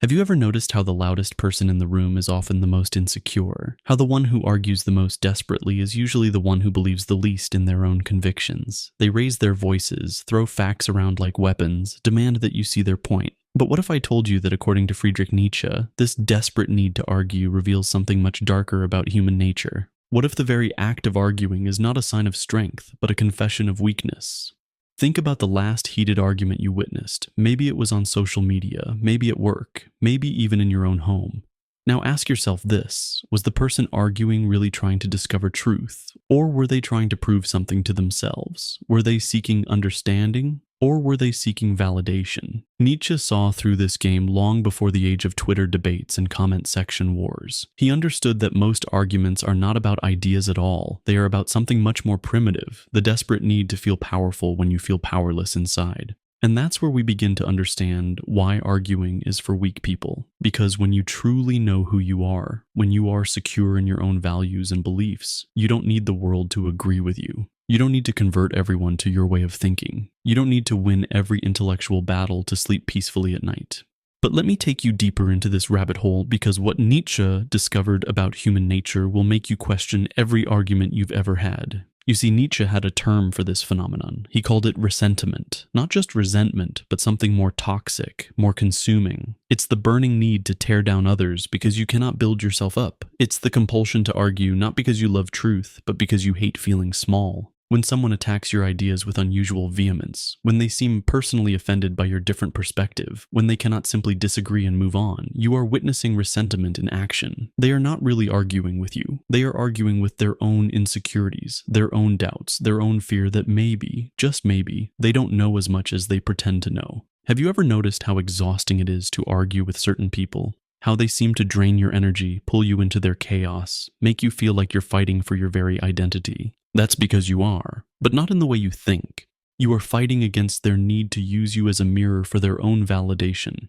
Have you ever noticed how the loudest person in the room is often the most insecure? How the one who argues the most desperately is usually the one who believes the least in their own convictions? They raise their voices, throw facts around like weapons, demand that you see their point. But what if I told you that according to Friedrich Nietzsche, this desperate need to argue reveals something much darker about human nature? What if the very act of arguing is not a sign of strength, but a confession of weakness? Think about the last heated argument you witnessed. Maybe it was on social media, maybe at work, maybe even in your own home. Now ask yourself this: was the person arguing really trying to discover truth? Or were they trying to prove something to themselves? Were they seeking understanding? Or were they seeking validation? Nietzsche saw through this game long before the age of Twitter debates and comment section wars. He understood that most arguments are not about ideas at all. They are about something much more primitive, the desperate need to feel powerful when you feel powerless inside. And that's where we begin to understand why arguing is for weak people. Because when you truly know who you are, when you are secure in your own values and beliefs, you don't need the world to agree with you. You don't need to convert everyone to your way of thinking. You don't need to win every intellectual battle to sleep peacefully at night. But let me take you deeper into this rabbit hole, because what Nietzsche discovered about human nature will make you question every argument you've ever had. You see, Nietzsche had a term for this phenomenon. He called it ressentiment. Not just resentment, but something more toxic, more consuming. It's the burning need to tear down others because you cannot build yourself up. It's the compulsion to argue not because you love truth, but because you hate feeling small. When someone attacks your ideas with unusual vehemence, when they seem personally offended by your different perspective, when they cannot simply disagree and move on, you are witnessing ressentiment in action. They are not really arguing with you. They are arguing with their own insecurities, their own doubts, their own fear that maybe, just maybe, they don't know as much as they pretend to know. Have you ever noticed how exhausting it is to argue with certain people? How they seem to drain your energy, pull you into their chaos, make you feel like you're fighting for your very identity? That's because you are, but not in the way you think. You are fighting against their need to use you as a mirror for their own validation.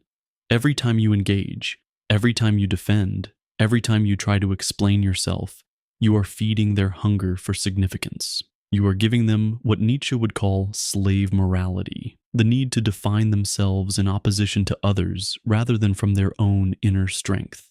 Every time you engage, every time you defend, every time you try to explain yourself, you are feeding their hunger for significance. You are giving them what Nietzsche would call slave morality, the need to define themselves in opposition to others rather than from their own inner strength.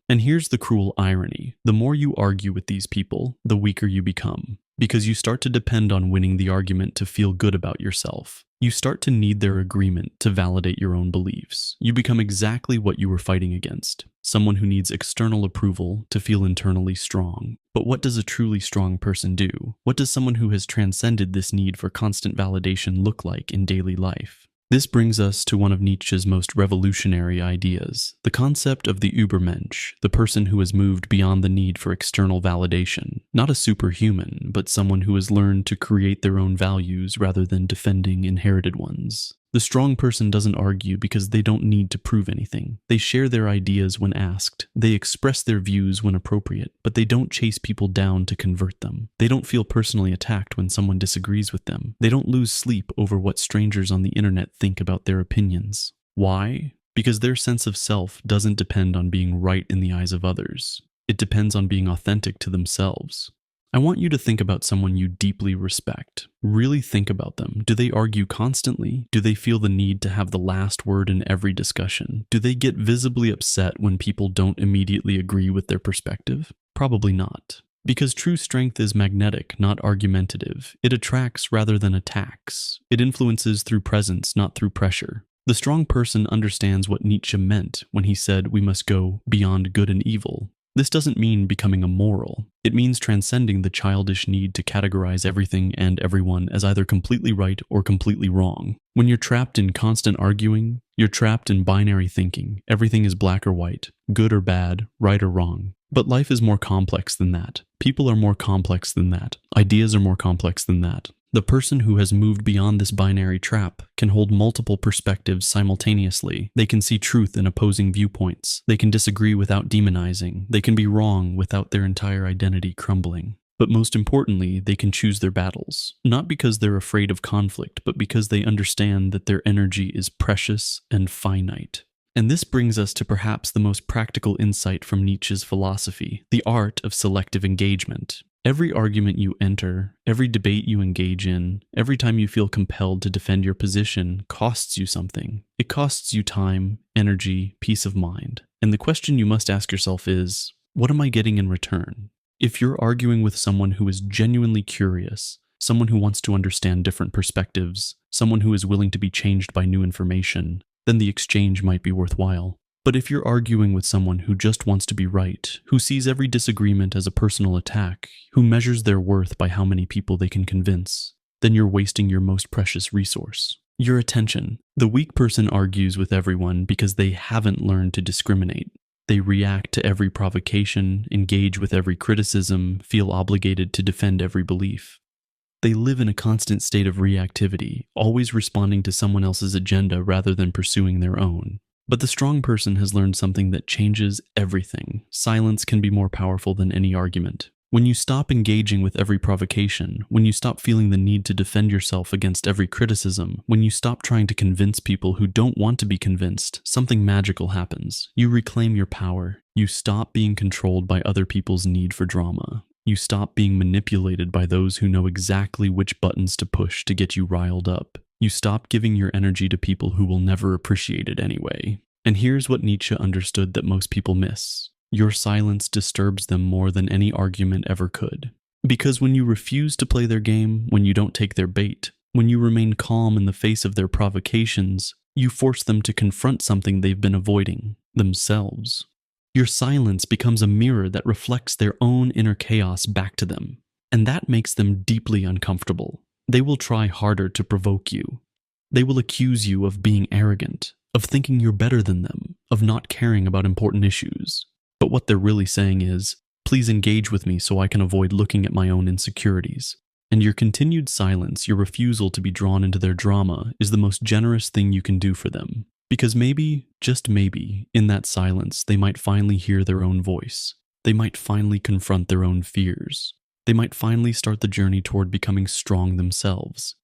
And here's the cruel irony. The more you argue with these people, the weaker you become, because you start to depend on winning the argument to feel good about yourself. You start to need their agreement to validate your own beliefs. You become exactly what you were fighting against, someone who needs external approval to feel internally strong. But what does a truly strong person do? What does someone who has transcended this need for constant validation look like in daily life? This brings us to one of Nietzsche's most revolutionary ideas, the concept of the Übermensch, the person who has moved beyond the need for external validation. Not a superhuman, but someone who has learned to create their own values rather than defending inherited ones. The strong person doesn't argue because they don't need to prove anything. They share their ideas when asked. They express their views when appropriate, but they don't chase people down to convert them. They don't feel personally attacked when someone disagrees with them. They don't lose sleep over what strangers on the internet think about their opinions. Why? Because their sense of self doesn't depend on being right in the eyes of others. It depends on being authentic to themselves. I want you to think about someone you deeply respect. Really think about them. Do they argue constantly? Do they feel the need to have the last word in every discussion? Do they get visibly upset when people don't immediately agree with their perspective? Probably not. Because true strength is magnetic, not argumentative. It attracts rather than attacks. It influences through presence, not through pressure. The strong person understands what Nietzsche meant when he said we must go beyond good and evil. This doesn't mean becoming immoral. It means transcending the childish need to categorize everything and everyone as either completely right or completely wrong. When you're trapped in constant arguing, you're trapped in binary thinking. Everything is black or white, good or bad, right or wrong. But life is more complex than that. People are more complex than that. Ideas are more complex than that. The person who has moved beyond this binary trap can hold multiple perspectives simultaneously. They can see truth in opposing viewpoints. They can disagree without demonizing. They can be wrong without their entire identity crumbling. But most importantly, they can choose their battles. Not because they're afraid of conflict, but because they understand that their energy is precious and finite. And this brings us to perhaps the most practical insight from Nietzsche's philosophy, the art of selective engagement. Every argument you enter, every debate you engage in, every time you feel compelled to defend your position costs you something. It costs you time, energy, peace of mind. And the question you must ask yourself is, what am I getting in return? If you're arguing with someone who is genuinely curious, someone who wants to understand different perspectives, someone who is willing to be changed by new information, then the exchange might be worthwhile. But if you're arguing with someone who just wants to be right, who sees every disagreement as a personal attack, who measures their worth by how many people they can convince, then you're wasting your most precious resource, your attention. The weak person argues with everyone because they haven't learned to discriminate. They react to every provocation, engage with every criticism, feel obligated to defend every belief. They live in a constant state of reactivity, always responding to someone else's agenda rather than pursuing their own. But the strong person has learned something that changes everything. Silence can be more powerful than any argument. When you stop engaging with every provocation, when you stop feeling the need to defend yourself against every criticism, when you stop trying to convince people who don't want to be convinced, something magical happens. You reclaim your power. You stop being controlled by other people's need for drama. You stop being manipulated by those who know exactly which buttons to push to get you riled up. You stop giving your energy to people who will never appreciate it anyway. And here's what Nietzsche understood that most people miss. Your silence disturbs them more than any argument ever could. Because when you refuse to play their game, when you don't take their bait, when you remain calm in the face of their provocations, you force them to confront something they've been avoiding, themselves. Your silence becomes a mirror that reflects their own inner chaos back to them, and that makes them deeply uncomfortable. They will try harder to provoke you. They will accuse you of being arrogant, of thinking you're better than them, of not caring about important issues. But what they're really saying is, please engage with me so I can avoid looking at my own insecurities. And your continued silence, your refusal to be drawn into their drama, is the most generous thing you can do for them. Because maybe, just maybe, in that silence, they might finally hear their own voice. They might finally confront their own fears. They might finally start the journey toward becoming strong themselves.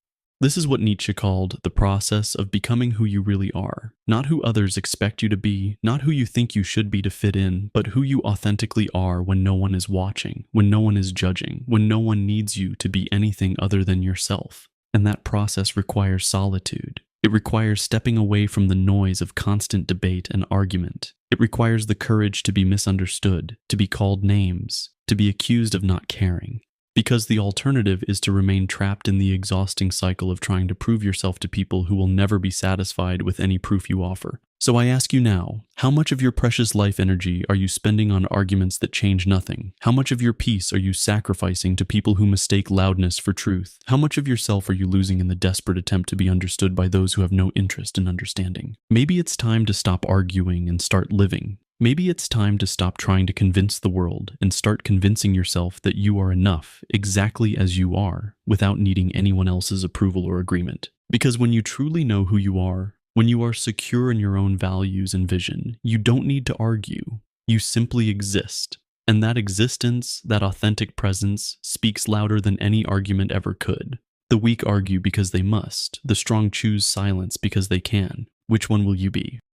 This is what Nietzsche called the process of becoming who you really are. Not who others expect you to be, not who you think you should be to fit in, but who you authentically are when no one is watching, when no one is judging, when no one needs you to be anything other than yourself. And that process requires solitude. It requires stepping away from the noise of constant debate and argument. It requires the courage to be misunderstood, to be called names, to be accused of not caring. Because the alternative is to remain trapped in the exhausting cycle of trying to prove yourself to people who will never be satisfied with any proof you offer. So I ask you now, how much of your precious life energy are you spending on arguments that change nothing? How much of your peace are you sacrificing to people who mistake loudness for truth? How much of yourself are you losing in the desperate attempt to be understood by those who have no interest in understanding? Maybe it's time to stop arguing and start living. Maybe it's time to stop trying to convince the world and start convincing yourself that you are enough exactly as you are without needing anyone else's approval or agreement. Because when you truly know who you are, when you are secure in your own values and vision, you don't need to argue. You simply exist. And that existence, that authentic presence, speaks louder than any argument ever could. The weak argue because they must. The strong choose silence because they can. Which one will you be?